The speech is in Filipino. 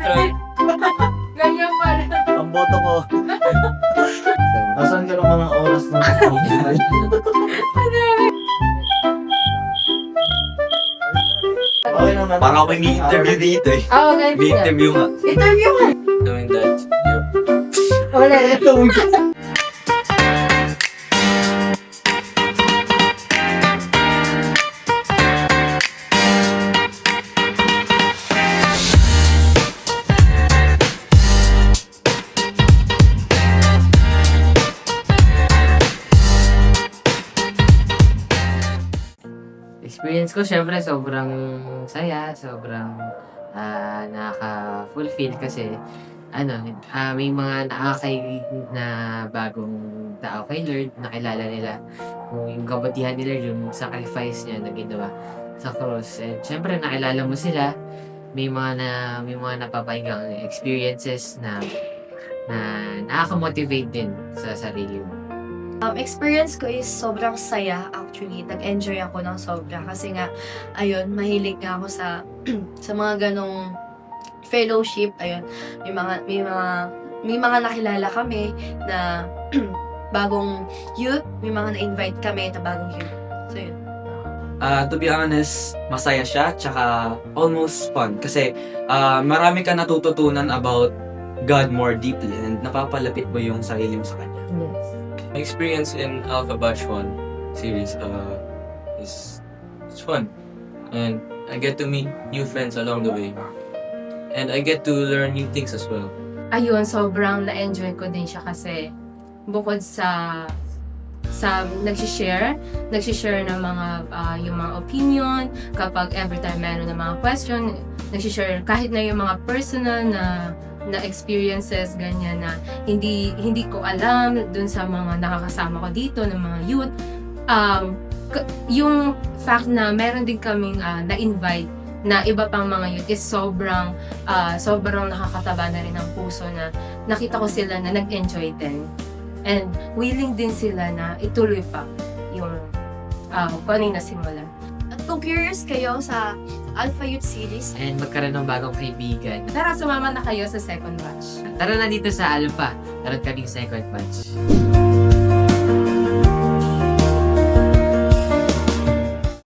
Troy. Ganyan pa rin. Ang boto ko. Nasaan ka ng mga oras na okay naman. Parang ako may interview dito eh. Oo, ganyan. May interview nga. Interview ka. Doing that. Yeah. Wala. Experience ko, syempre, sobrang saya, sobrang nakaka-fulfill kasi may mga nakakailig na bagong tao kay Lord, nakilala nila kung yung kabutihan ni Lord, yung sacrifice niya na ginawa sa cross. And syempre, nakilala mo sila, may mga napapahinggang experiences na nakaka-motivate din sa sarili mo. Experience ko is sobrang saya actually. Nag-enjoy ako ng sobra kasi nga, ayun, mahilig nga ako sa sa mga ganong fellowship. Ayun, may mga nakilala kami na bagong youth, may mga na-invite kami na bagong youth. So yun. To be honest, masaya siya, tsaka almost fun. Kasi marami ka natututunan about God more deeply and napapalapit mo yung sarili mo sa Kanya. Yes. My experience in Alpha Batch 1 series is it's fun. And I get to meet new friends along the way. And I get to learn new things as well. Ayun, sobrang na-enjoy ko din siya kasi bukod sa nagsishare ng mga yung mga opinion, kapag every time meron ng mga question, nagsishare kahit na yung mga personal na experiences, ganyan na hindi ko alam dun sa mga nakakasama ko dito ng mga youth. Yung fact na meron din kaming na-invite na iba pang mga youth is sobrang nakakataba na rin ng puso na nakita ko sila na nag-enjoy din. And willing din sila na ituloy pa yung kung ano yung nasimulan. At kung curious kayo sa Alpha Youth Series, And magkaroon ng bagong kaibigan. Tara, sumama na kayo sa second batch. Tara na dito sa Alpha, karoon kami second batch.